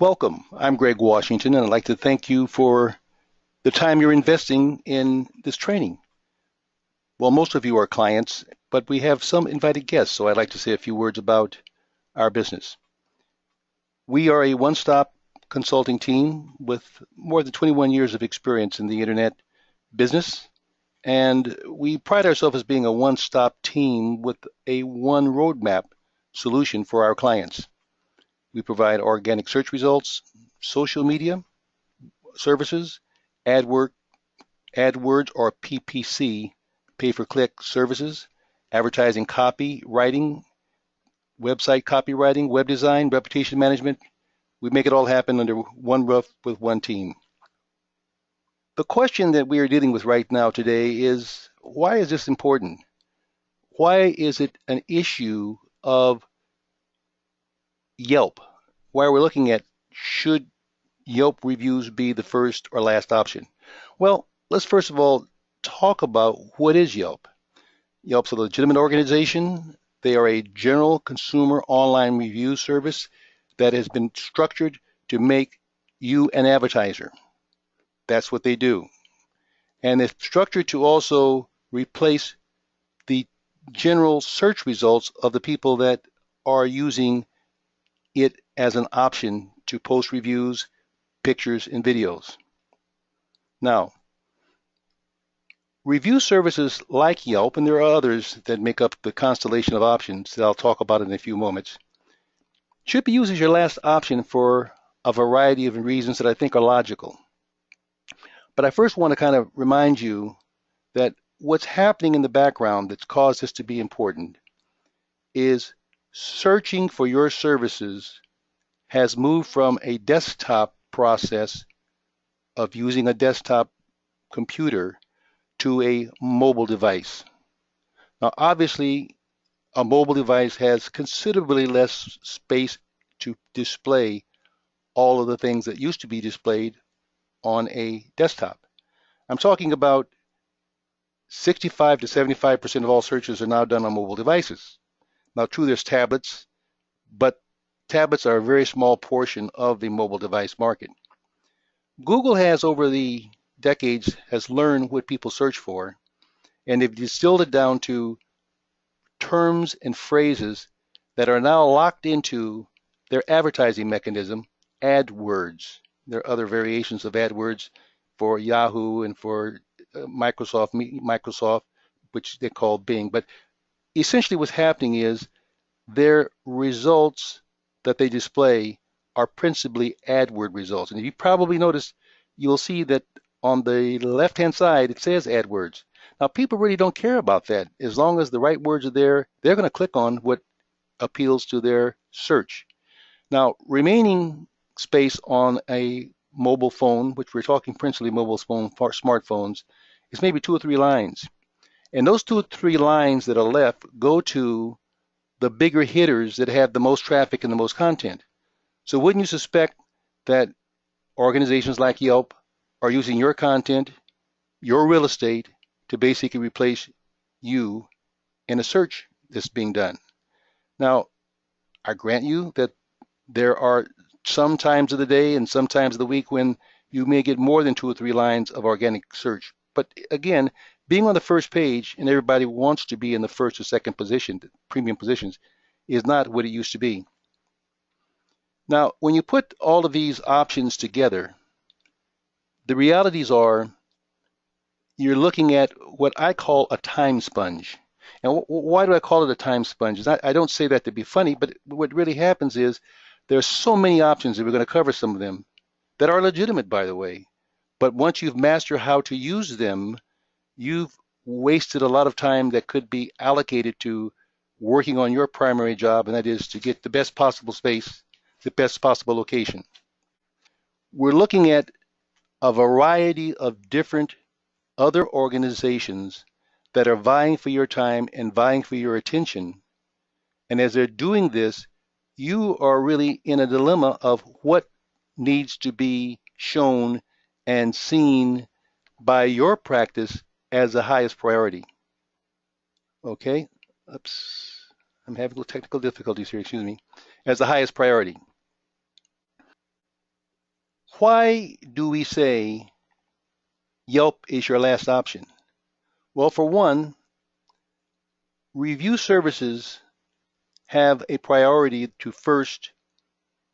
Welcome. I'm Greg Washington, and I'd like to thank you for the time you're investing in this training. Well, most of you are clients, but we have some invited guests, so I'd like to say a few words about our business. We are a one-stop consulting team with more than 21 years of experience in the internet business, and we pride ourselves as being a one-stop team with a one roadmap solution for our clients. We provide organic search results, social media services, AdWords, AdWords or PPC, pay-per-click services, advertising copywriting, website copywriting, web design, reputation management. We make it all happen under one roof with one team. The question that we are dealing with right now today is, why is this important? Why is it an issue of Yelp? Why we're looking at, should Yelp reviews be the first or last option? Well, let's first of all talk about what is Yelp. Yelp's a legitimate organization. They are a general consumer online review service that has been structured to make you an advertiser. That's what they do. And it's structured to also replace the general search results of the people that are using it as an option to post reviews, pictures, and videos. Now, review services like Yelp, and there are others that make up the constellation of options that I'll talk about in a few moments, should be used as your last option for a variety of reasons that I think are logical. But I first want to kind of remind you that what's happening in the background that's caused this to be important is searching for your services has moved from a desktop process of using a desktop computer to a mobile device. Now, obviously, a mobile device has considerably less space to display all of the things that used to be displayed on a desktop. I'm talking about 65 to 75% of all searches are now done on mobile devices. Now, true, there's tablets, but tablets are a very small portion of the mobile device market. Google has, over the decades, has learned what people search for, and they've distilled it down to terms and phrases that are now locked into their advertising mechanism, AdWords. There are other variations of AdWords for Yahoo and for Microsoft, which they call Bing. But essentially what's happening is their results that they display are principally AdWord results. And if you probably noticed, you'll see that on the left-hand side, it says AdWords. Now, people really don't care about that. As long as the right words are there, they're going to click on what appeals to their search. Now, remaining space on a mobile phone, which we're talking principally mobile phone, smartphones, is maybe 2 or 3 lines. And those 2 or 3 lines that are left go to the bigger hitters that have the most traffic and the most content. So wouldn't you suspect that organizations like Yelp are using your content, your real estate, to basically replace you in a search that's being done? Now, I grant you that there are some times of the day and some times of the week when you may get more than 2 or 3 lines of organic search. But again, being on the first page and everybody wants to be in the first or second position, premium positions, is not what it used to be. Now, when you put all of these options together, the realities are you're looking at what I call a time sponge. And why do I call it a time sponge? I don't say that to be funny, but what really happens is there's so many options, and we're going to cover some of them, that are legitimate, by the way. But once you've mastered how to use them, you've wasted a lot of time that could be allocated to working on your primary job, and that is to get the best possible space, the best possible location. We're looking at a variety of different other organizations that are vying for your time and vying for your attention. And as they're doing this, you are really in a dilemma of what needs to be shown and seen by your practice as the highest priority. Okay? Oops. I'm having a little technical difficulties here, excuse me. As the highest priority. why do we say Yelp is your last option? Well, for one, review services have a priority to first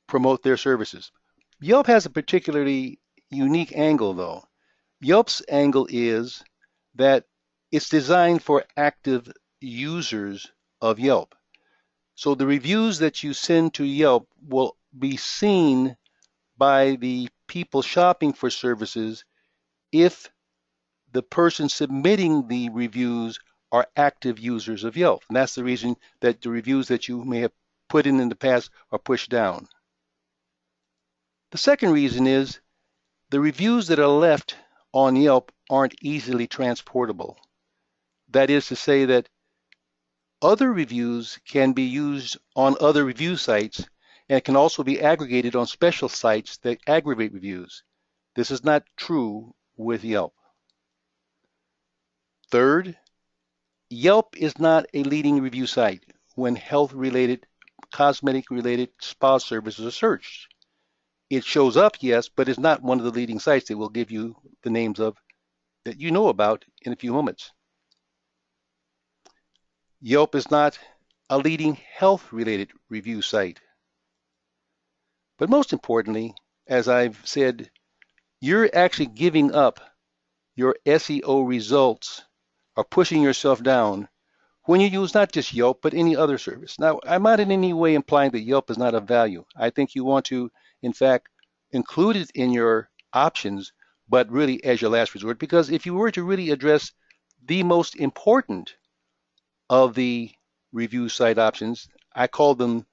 promote their services. Yelp has a particularly unique angle, though. Yelp's angle is that it's designed for active users of Yelp. So the reviews that you send to Yelp will be seen by the people shopping for services if the person submitting the reviews are active users of Yelp. And that's the reason that the reviews that you may have put in the past are pushed down. The second reason is the reviews that are left on Yelp aren't easily transportable. That is to say that other reviews can be used on other review sites and can also be aggregated on special sites that aggregate reviews. This is not true with Yelp. Third, Yelp is not a leading review site when health-related, cosmetic-related spa services are searched. It shows up, yes, but it's not one of the leading sites that will give you the names of that you know about in a few moments. Yelp is not a leading health-related review site. But most importantly, as I've said, you're actually giving up your SEO results or pushing yourself down when you use not just Yelp, but any other service. Now, I'm not in any way implying that Yelp is not of value. I think you want to, in fact, include it in your options, but really as your last resort, because if you were to really address the most important of the review site options, I call them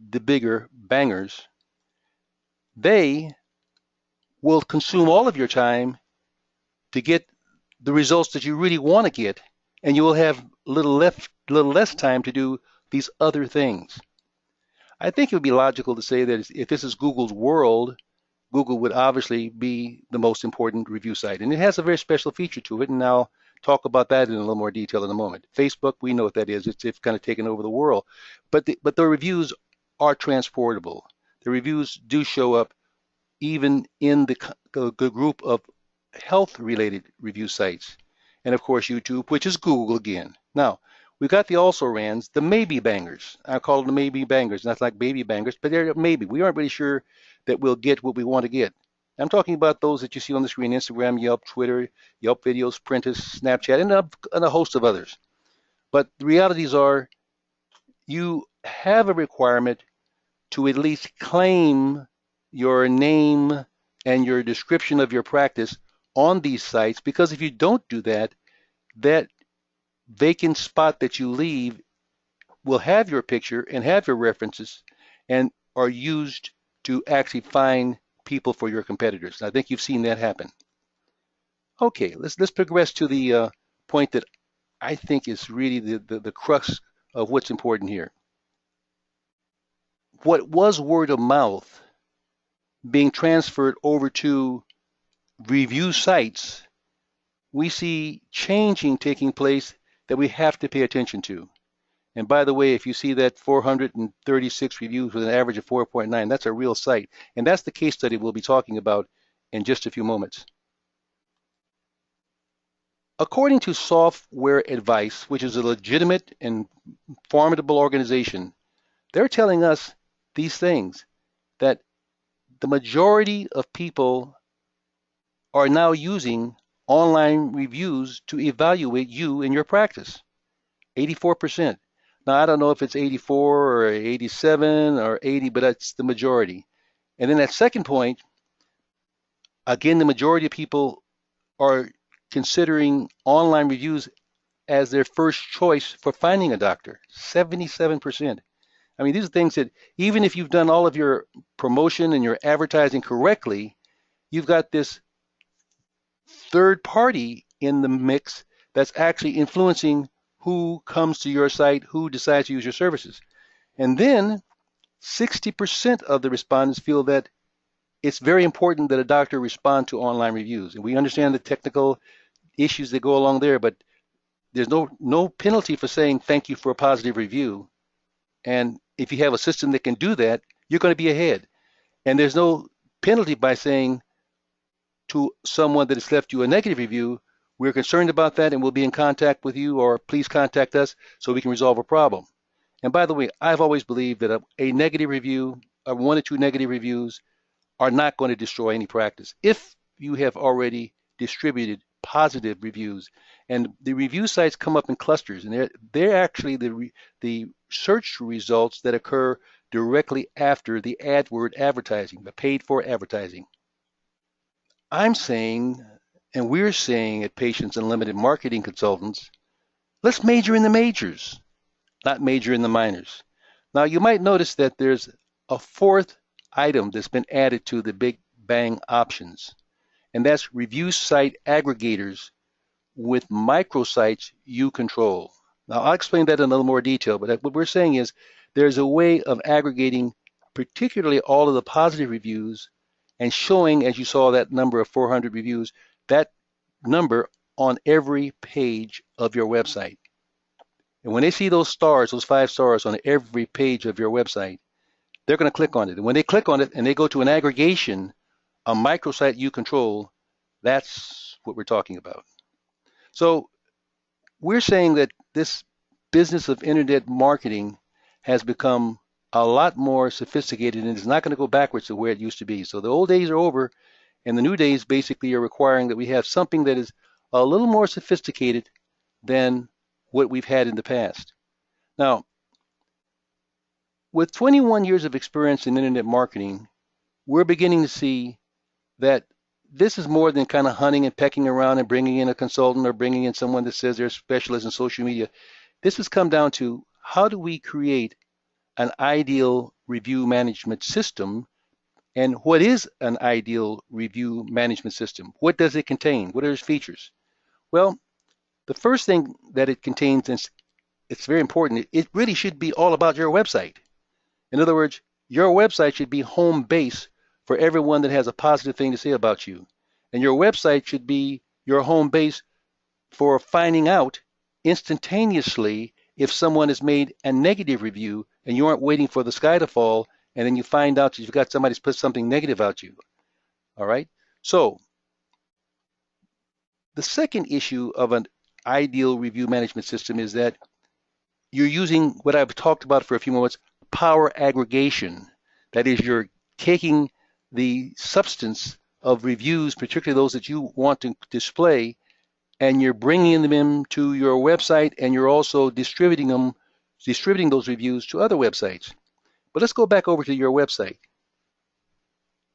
the bigger bangers, they will consume all of your time to get the results that you really want to get, and you will have a little less time to do these other things. I think it would be logical to say that if this is Google's world, Google would obviously be the most important review site. And it has a very special feature to it, and I'll talk about that in a little more detail in a moment. Facebook, we know what that is. It's kind of taken over the world. But the reviews are transportable. The reviews do show up even in the group of health-related review sites. And of course, YouTube, which is Google again. Now, we've got the also-rans, the maybe bangers. I call them the maybe bangers, not like baby bangers, but they're maybe. We aren't really sure that we'll get what we want to get. I'm talking about those that you see on the screen: Instagram, Yelp, Twitter, Yelp videos, Printus, Snapchat, and a host of others. But the realities are you have a requirement to at least claim your name and your description of your practice on these sites, because if you don't do that, that vacant spot that you leave will have your picture and have your references and are used to actually find people for your competitors. I think you've seen that happen. Okay, let's progress to the point that I think is really the crux of what's important here. What was word of mouth being transferred over to review sites, we see changing taking place that we have to pay attention to. And by the way, if you see that 436 reviews with an average of 4.9, that's a real site. And that's the case study we'll be talking about in just a few moments. According to Software Advice, which is a legitimate and formidable organization, they're telling us these things, that the majority of people are now using online reviews to evaluate you and your practice. 84%. Now, I don't know if it's 84 or 87 or 80, but that's the majority. And then that second point, again, the majority of people are considering online reviews as their first choice for finding a doctor. 77%. I mean, these are things that even if you've done all of your promotion and your advertising correctly, you've got this third party in the mix that's actually influencing who comes to your site, who decides to use your services. And then 60% of the respondents feel that it's very important that a doctor respond to online reviews. And we understand the technical issues that go along there, but there's no penalty for saying thank you for a positive review. And if you have a system that can do that, you're going to be ahead. And there's no penalty by saying to someone that has left you a negative review, we're concerned about that and we'll be in contact with you, or please contact us so we can resolve a problem. And by the way, I've always believed that a negative review, one or two negative reviews, are not going to destroy any practice. If you have already distributed positive reviews, and the review sites come up in clusters, and they're actually the search results that occur directly after the AdWord advertising, the paid for advertising. I'm saying, and we're saying at Patients Unlimited Marketing Consultants, let's major in the majors, not major in the minors. Now, you might notice that there's a fourth item that's been added to the Big Bang options, and that's review site aggregators with microsites you control. Now, I'll explain that in a little more detail, but what we're saying is there's a way of aggregating particularly all of the positive reviews and showing, as you saw that number of 400 reviews, that number on every page of your website. And when they see those stars, those 5 stars on every page of your website, they're going to click on it. And when they click on it and they go to an aggregation, a microsite you control, that's what we're talking about. So we're saying that this business of internet marketing has become a lot more sophisticated and it's not going to go backwards to where it used to be. So the old days are over, and the new days basically are requiring that we have something that is a little more sophisticated than what we've had in the past. Now, with 21 years of experience in internet marketing, we're beginning to see that this is more than kind of hunting and pecking around and bringing in a consultant or bringing in someone that says they're a specialist in social media. This has come down to how do we create an ideal review management system, and what is an ideal review management system? What does it contain? What are its features? Well, the first thing that it contains, and it's very important, it really should be all about your website. In other words, your website should be home base for everyone that has a positive thing to say about you. And your website should be your home base for finding out instantaneously if someone has made a negative review and you aren't waiting for the sky to fall and then you find out that you've got somebody's put something negative about you. All right? So the second issue of an ideal review management system is that you're using what I've talked about for a few moments, power aggregation. That is, you're taking the substance of reviews, particularly those that you want to display, and you're bringing them into your website, and you're also distributing those reviews to other websites. But let's go back over to your website.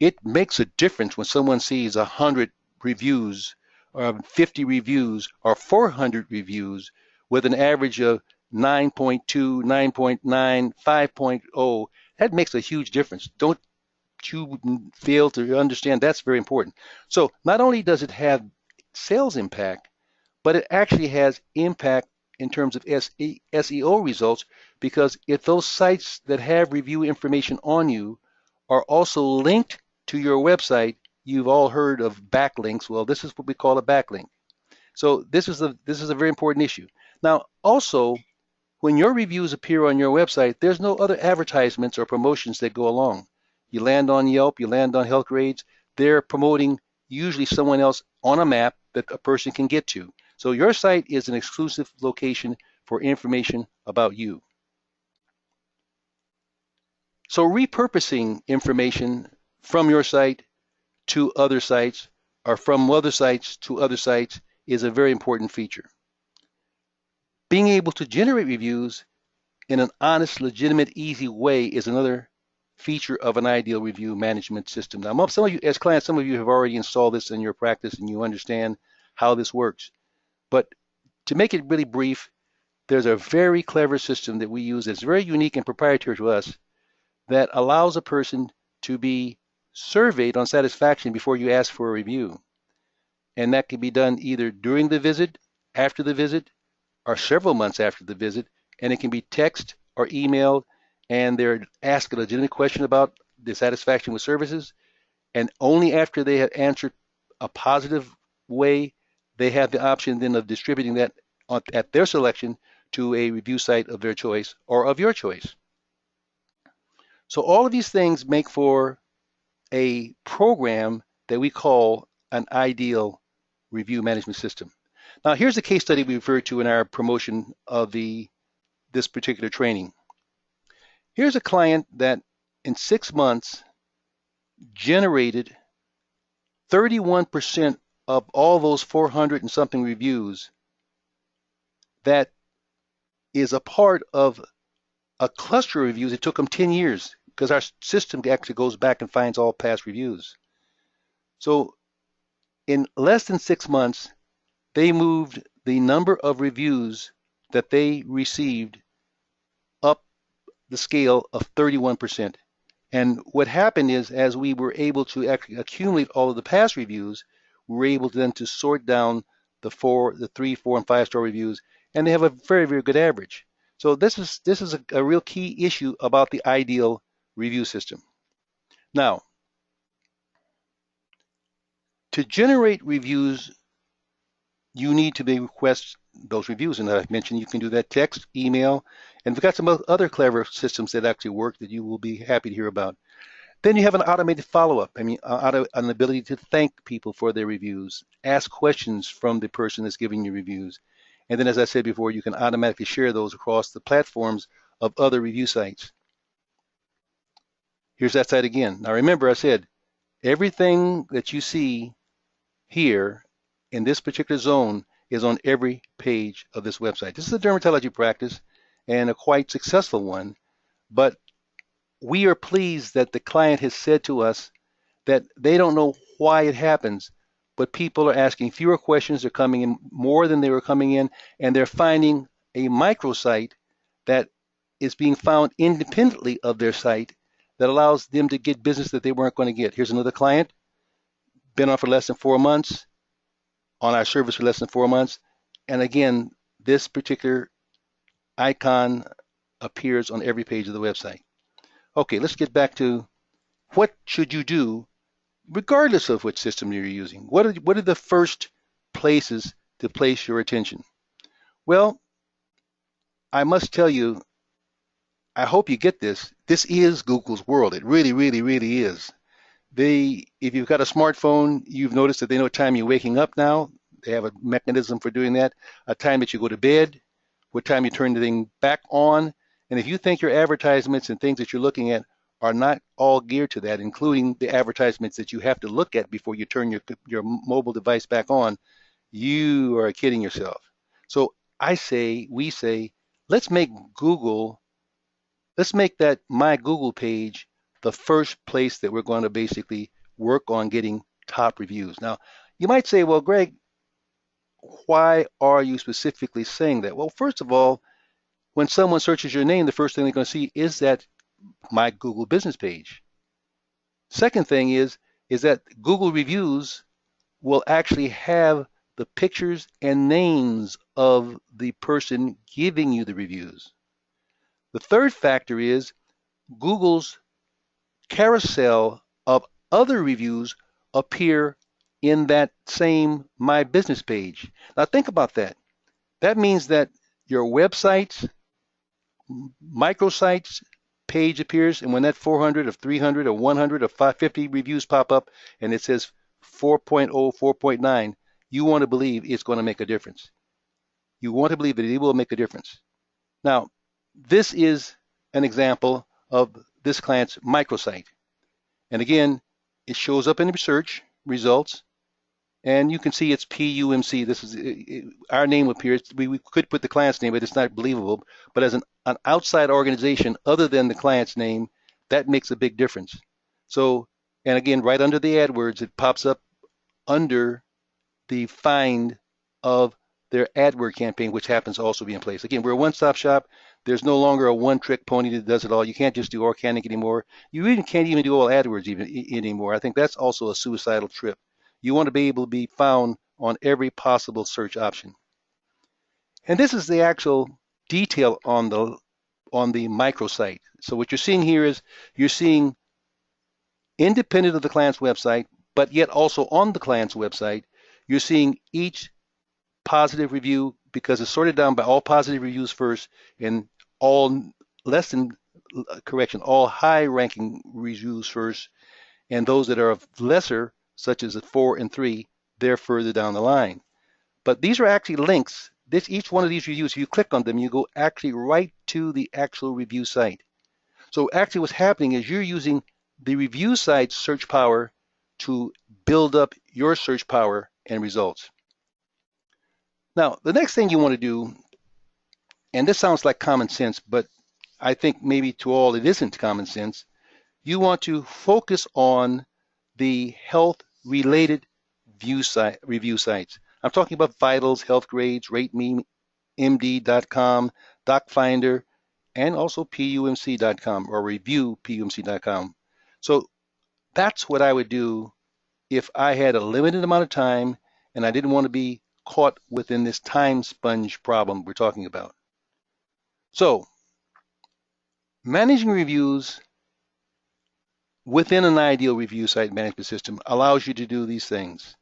It makes a difference when someone sees 100 reviews, or 50 reviews, or 400 reviews with an average of 9.2, 9.9, 5.0. That makes a huge difference. Don't you fail to understand that's very important. So not only does it have sales impact, but it actually has impact in terms of SEO results, because if those sites that have review information on you are also linked to your website, you've all heard of backlinks. Well, this is what we call a backlink. So this is a very important issue. Now, also, when your reviews appear on your website, there's no other advertisements or promotions that go along. You land on Yelp, you land on Health Grades, they're promoting usually someone else on a map that a person can get to. So your site is an exclusive location for information about you. So repurposing information from your site to other sites, or from other sites to other sites, is a very important feature. Being able to generate reviews in an honest, legitimate, easy way is another feature of an ideal review management system. Now, some of you, as clients, some of you have already installed this in your practice and you understand how this works. But to make it really brief, there's a very clever system that we use that's very unique and proprietary to us that allows a person to be surveyed on satisfaction before you ask for a review. And that can be done either during the visit, after the visit, or several months after the visit, and it can be text or emailed, and they're asked a legitimate question about the satisfaction with services, and only after they have answered a positive way, they have the option then of distributing that at their selection to a review site of their choice or of your choice. So all of these things make for a program that we call an ideal review management system. Now, here's the case study we referred to in our promotion of this particular training. Here's a client that in 6 months generated 31% of all those 400 and something reviews. That is a part of a cluster of reviews. It took them 10 years because our system actually goes back and finds all past reviews. So in less than 6 months, they moved the number of reviews that they received up the scale of 31%. And what happened is, as we were able to actually accumulate all of the past reviews, we were able then to sort down the 3, 4, and 5-star reviews, and they have a very, very good average. So this is a real key issue about the ideal review system. Now, to generate reviews, you need to request those reviews. And I've mentioned you can do that text, email, and we've got some other clever systems that actually work that you will be happy to hear about. Then you have an automated follow-up. I mean, an ability to thank people for their reviews, ask questions from the person that's giving you reviews. And then, as I said before, you can automatically share those across the platforms of other review sites. Here's that site again. Now, remember, I said everything that you see here in this particular zone is on every page of this website. This is a dermatology practice and a quite successful one, but we are pleased that the client has said to us that they don't know why it happens, but people are asking fewer questions. They're coming in more than they were coming in, and they're finding a microsite that is being found independently of their site that allows them to get business that they weren't going to get. Here's another client, been on for less than 4 months, on our service for less than 4 months. And again, this particular icon appears on every page of the website. Okay, let's get back to what should you do regardless of which system you're using. What are the first places to place your attention? Well, I must tell you, I hope you get this. This is Google's world. It really, really, really is. If you've got a smartphone, you've noticed that they know what time you're waking up now. They have a mechanism for doing that, a time that you go to bed, what time you turn the thing back on. And if you think your advertisements and things that you're looking at are not all geared to that, including the advertisements that you have to look at before you turn your mobile device back on, you are kidding yourself. So we say, let's make that My Google page the first place that we're going to basically work on getting top reviews. Now, you might say, well, Greg, why are you specifically saying that? Well, first of all, when someone searches your name, the first thing they're going to see is that My Google business page. Second thing is that Google reviews will actually have the pictures and names of the person giving you the reviews. The third factor is Google's carousel of other reviews appear in that same My Business page. Now think about that. That means that your website's microsites page appears, and when that 400 or 300 or 100 or 550 reviews pop up and it says 4.0, 4.9, you want to believe it's going to make a difference. You want to believe that it will make a difference. Now, this is an example of this client's microsite. And again, it shows up in the search results, and you can see it's PUMC. This is our name appears. We could put the client's name, but it's not believable. But as an outside organization other than the client's name, that makes a big difference. So, and again, right under the AdWords, it pops up under the find of their AdWord campaign, which happens to also be in place. Again, we're a one-stop shop. There's no longer a one-trick pony that does it all. You can't just do organic anymore. You even can't even do all AdWords anymore. I think that's also a suicidal trip. You want to be able to be found on every possible search option. And this is the actual detail on the microsite. So what you're seeing here is you're seeing independent of the client's website, but yet also on the client's website, you're seeing each positive review because it's sorted down by all positive reviews first and all all high ranking reviews first. And those that are of lesser, such as a 4 and 3, they're further down the line. But these are actually links. Each one of these reviews, if you click on them, you go actually right to the actual review site. So actually what's happening is you're using the review site's search power to build up your search power and results. Now, the next thing you want to do, and this sounds like common sense, but I think maybe to all it isn't common sense, you want to focus on the health-related review sites. I'm talking about Vitals, Health Grades, RateMeMD.com, DocFinder, and also PUMC.com or ReviewPUMC.com. So that's what I would do if I had a limited amount of time and I didn't want to be caught within this time sponge problem we're talking about. So managing reviews within an ideal review site management system allows you to do these things.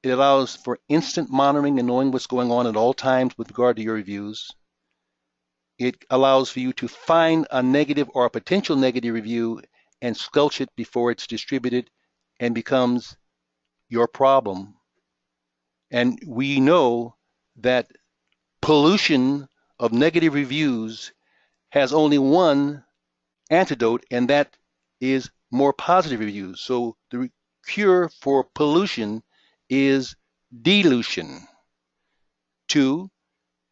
It allows for instant monitoring and knowing what's going on at all times with regard to your reviews. It allows for you to find a negative or a potential negative review and squelch it before it's distributed and becomes your problem. And we know that pollution of negative reviews has only one antidote, and that is more positive reviews. So the cure for pollution is dilution. 2,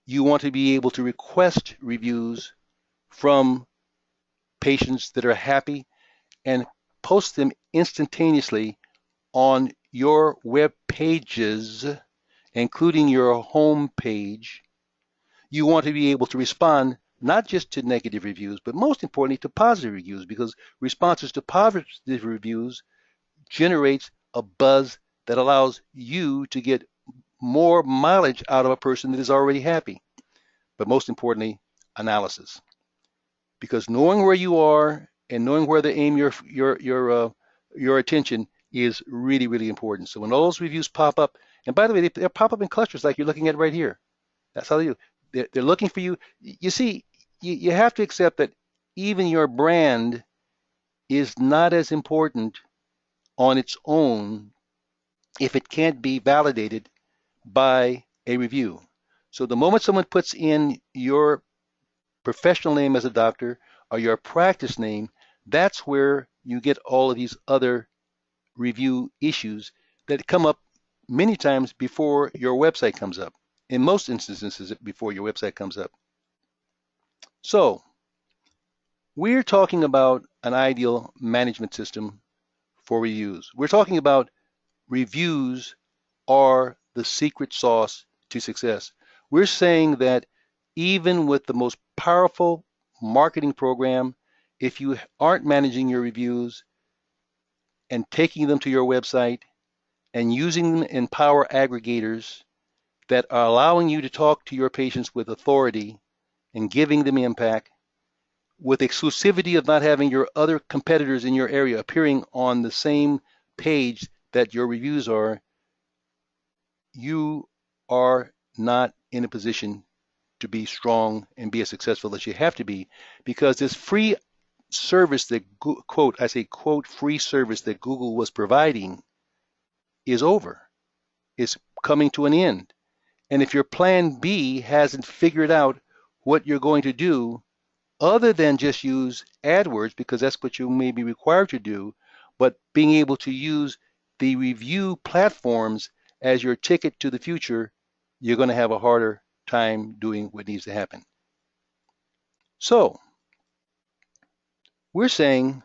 you want to be able to request reviews from patients that are happy and post them instantaneously on your web pages, including your home page. You want to be able to respond not just to negative reviews, but most importantly to positive reviews, because responses to positive reviews generates a buzz that allows you to get more mileage out of a person that is already happy. But most importantly, analysis. Because knowing where you are and knowing where to aim your attention is really, really important. So when all those reviews pop up, and by the way, they pop up in clusters like you're looking at right here. That's how they do. They're looking for you. You see, you have to accept that even your brand is not as important on its own if it can't be validated by a review. So the moment someone puts in your professional name as a doctor or your practice name, that's where you get all of these other review issues that come up many times before your website comes up. In most instances, before your website comes up. So we're talking about an ideal management system for reviews. We're talking about reviews are the secret sauce to success. We're saying that even with the most powerful marketing program, if you aren't managing your reviews and taking them to your website and using them in power aggregators that are allowing you to talk to your patients with authority and giving them impact, with exclusivity of not having your other competitors in your area appearing on the same page that your reviews are, you are not in a position to be strong and be as successful as you have to be, because this free service that, quote, I say, quote, free service that Google was providing is over. It's coming to an end. And if your plan B hasn't figured out what you're going to do other than just use AdWords, because that's what you may be required to do, but being able to use the review platforms as your ticket to the future, you're going to have a harder time doing what needs to happen. So we're saying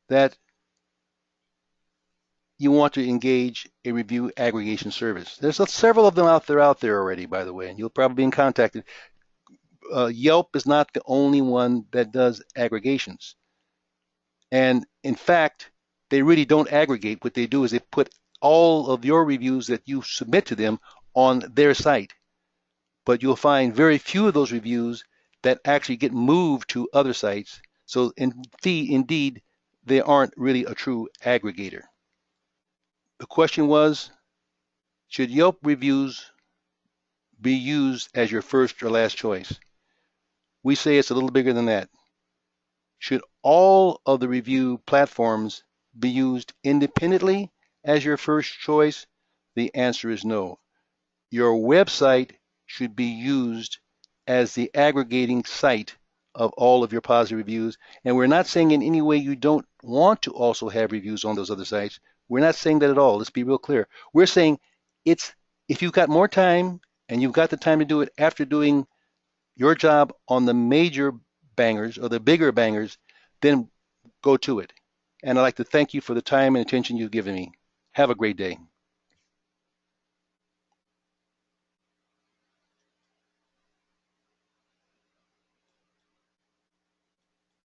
that you want to engage a review aggregation service. There's several of them out there already, by the way, and you'll probably be contacted. Yelp is not the only one that does aggregations. And in fact, they really don't aggregate. What they do is they put all of your reviews that you submit to them on their site. But you'll find very few of those reviews that actually get moved to other sites. So indeed, they aren't really a true aggregator. The question was, should Yelp reviews be used as your first or last choice? We say it's a little bigger than that. Should all of the review platforms be used independently as your first choice? The answer is no. Your website should be used as the aggregating site of all of your positive reviews. And we're not saying in any way you don't want to also have reviews on those other sites. We're not saying that at all. Let's be real clear. We're saying it's if you've got more time and you've got the time to do it after doing your job on the major bangers or the bigger bangers, then go to it. And I'd like to thank you for the time and attention you've given me. Have a great day.